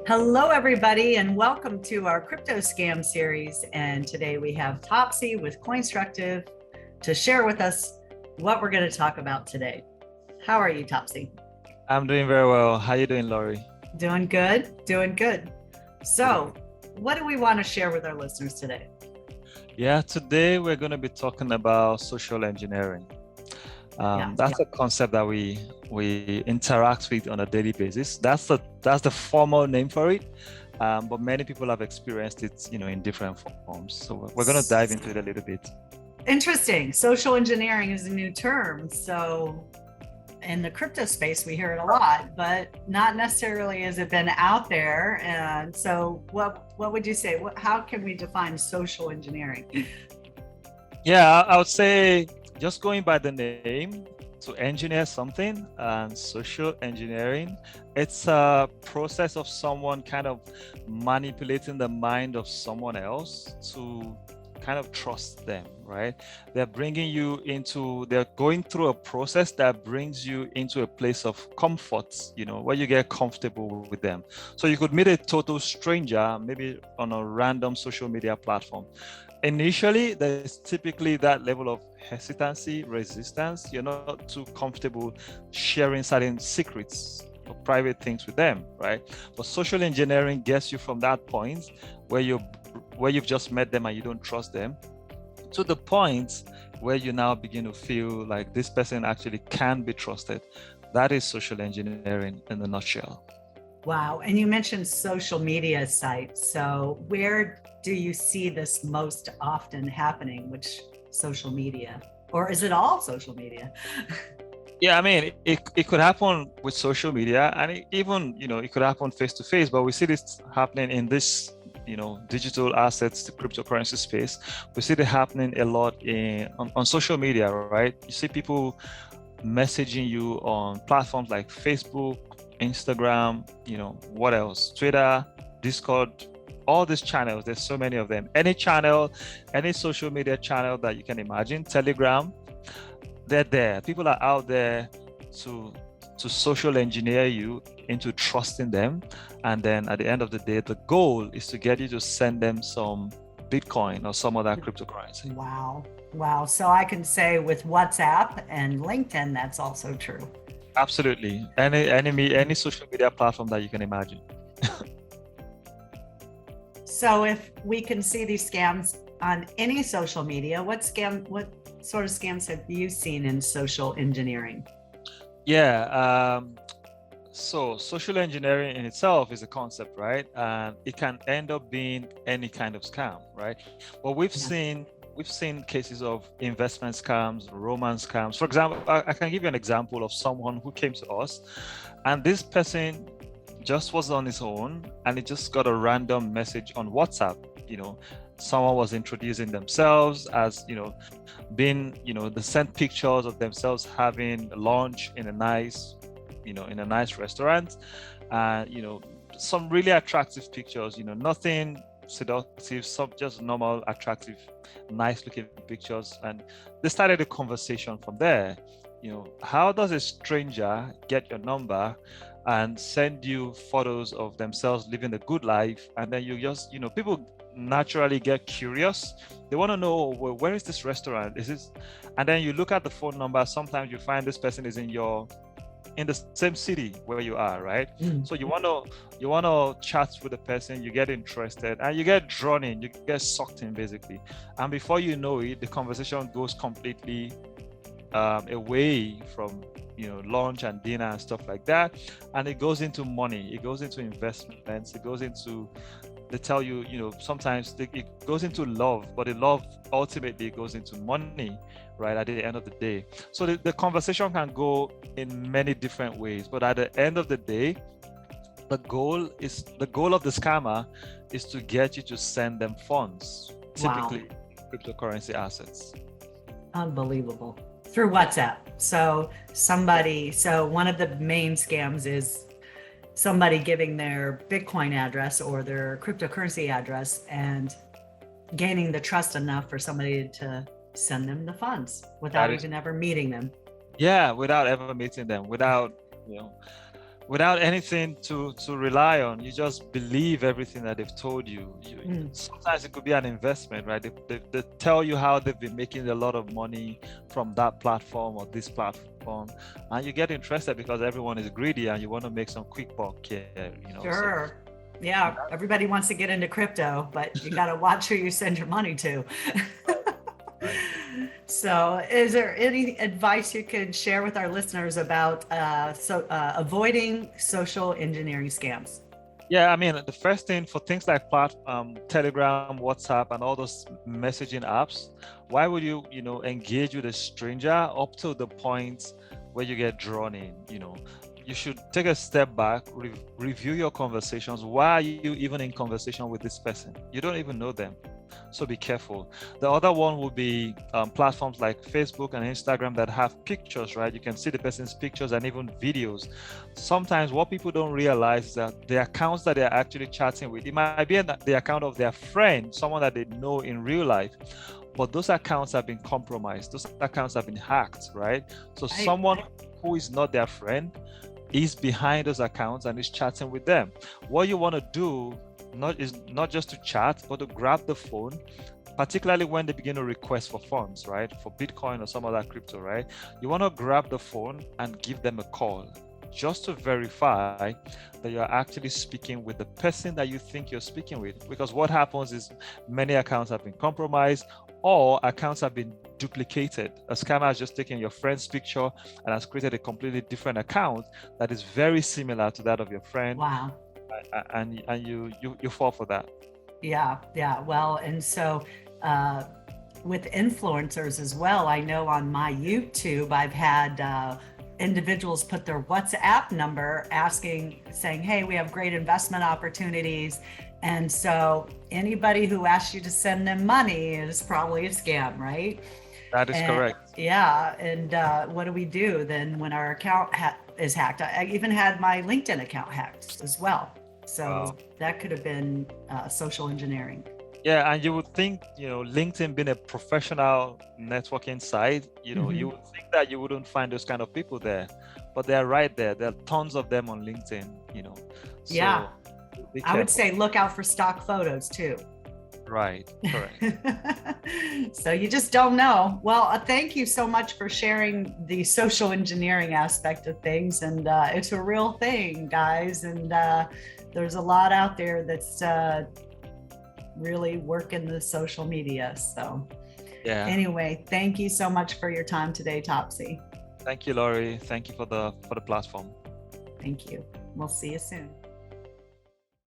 Hello, everybody, and welcome to our crypto scam series. And today we have Topsy with CoinStructive to share with us what we're going to talk about today. How are you, Topsy? I'm doing very well. How you doing, Laurie? Doing good, doing good. So, what do we want to share with our listeners today? Yeah, today we're going to be talking about social engineering. That's a concept that we interact with on a daily basis. That's the formal name for it. But many people have experienced it, in different forms. So we're going to dive into it a little bit. Interesting. Social engineering is a new term. So in the crypto space, we hear it a lot, but not necessarily has it been out there. And so what would you say? How can we define social engineering? Yeah, I would say just going by the name, to engineer something, and social engineering, it's a process of someone kind of manipulating the mind of someone else to kind of trust them, right? They're going through a process that brings you into a place of comfort, where you get comfortable with them. So you could meet a total stranger, maybe on a random social media platform. Initially, there's typically that level of hesitancy, resistance. You're not too comfortable sharing certain secrets or private things with them, right? But social engineering gets you from that point where you've just met them and you don't trust them, to the point where you now begin to feel like this person actually can be trusted. That is social engineering in a nutshell. Wow. And you mentioned social media sites. So where do you see this most often happening? Which social media? Or is it all social media? Yeah, I mean, it could happen with social media, and it could happen face to face, but we see this happening in this, digital assets, the cryptocurrency space. We see it happening a lot on social media, right? You see people messaging you on platforms like Facebook, Instagram, what else? Twitter, Discord, all these channels. There's so many of them. Any channel, any social media channel that you can imagine, Telegram, they're there. People are out there to social engineer you into trusting them. And then at the end of the day, the goal is to get you to send them some Bitcoin or some other cryptocurrency. Wow. So I can say with WhatsApp and LinkedIn, that's also true. Absolutely. Any social media platform that you can imagine. So if we can see these scams on any social media, what sort of scams have you seen in social engineering? Yeah. So social engineering in itself is a concept, right? And it can end up being any kind of scam, right? But we've seen cases of investment scams, romance scams. For example, I can give you an example of someone who came to us, and this person just was on his own, and he just got a random message on WhatsApp. Someone was introducing themselves as, they sent pictures of themselves having lunch in a nice restaurant, some really attractive pictures, nothing seductive, some just normal, attractive, nice looking pictures. And they started a conversation from there. How does a stranger get your number and send you photos of themselves living a good life? And then you just, people naturally get curious. They want to know, well, where is this restaurant? Is this? And then you look at the phone number. Sometimes you find this person is in the same city where you are, right? So you want to chat with the person, you get interested, and you get drawn in, you get sucked in, basically. And before you know it, the conversation goes completely away from lunch and dinner and stuff like that, and it goes into money, it goes into investments, it goes into, they tell you, sometimes it goes into love, but the love ultimately goes into money, right, at the end of the day. So the conversation can go in many different ways, but at the end of the day, the goal of the scammer is to get you to send them funds, typically cryptocurrency assets. Unbelievable. Through WhatsApp. So one of the main scams is somebody giving their Bitcoin address or their cryptocurrency address and gaining the trust enough for somebody to send them the funds without even ever meeting them. Yeah, without ever meeting them, without, without anything to rely on. You just believe everything that they've told you. Sometimes it could be an investment, right? They tell you how they've been making a lot of money from that platform or this platform, and you get interested because everyone is greedy and you want to make some quick buck here, you know. Sure. Yeah, everybody wants to get into crypto, but you got to watch who you send your money to. So is there any advice you could share with our listeners about avoiding social engineering scams? Yeah, I mean, the first thing for things like Telegram, WhatsApp, and all those messaging apps, why would you know, engage with a stranger up to the point where you get drawn in? You know, you should take a step back, review your conversations. Why are you even in conversation with this person? You don't even know them. So be careful. The other one would be platforms like Facebook and Instagram that have pictures, right? You can see the person's pictures and even videos. Sometimes what people don't realize is that the accounts that they're actually chatting with, it might be the account of their friend, someone that they know in real life, but those accounts have been compromised. Those accounts have been hacked, right? So someone who is not their friend is behind those accounts and is chatting with them. What you want to do is not just to chat, but to grab the phone, particularly when they begin to request for funds, right? For Bitcoin or some other crypto, right? You want to grab the phone and give them a call just to verify that you're actually speaking with the person that you think you're speaking with. Because what happens is many accounts have been compromised or accounts have been duplicated. A scammer has just taken your friend's picture and has created a completely different account that is very similar to that of your friend. Wow. And you fall for that. Yeah. Well, and so with influencers as well, I know on my YouTube, I've had individuals put their WhatsApp number saying, hey, we have great investment opportunities. And so anybody who asks you to send them money is probably a scam, right? That is correct. Yeah. And what do we do then when our account is hacked? I even had my LinkedIn account hacked as well. So that could have been social engineering. Yeah, and you would think, you know, LinkedIn being a professional networking site, you know, you would think that you wouldn't find those kind of people there, but they're right there. There are tons of them on LinkedIn, you know. So yeah, I would say look out for stock photos too. Right, correct. So you just don't know. Well, thank you so much for sharing the social engineering aspect of things. And it's a real thing, guys. And there's a lot out there that's really working the social media. So anyway, thank you so much for your time today, Topsy. Thank you, Laurie. Thank you for the platform. Thank you. We'll see you soon.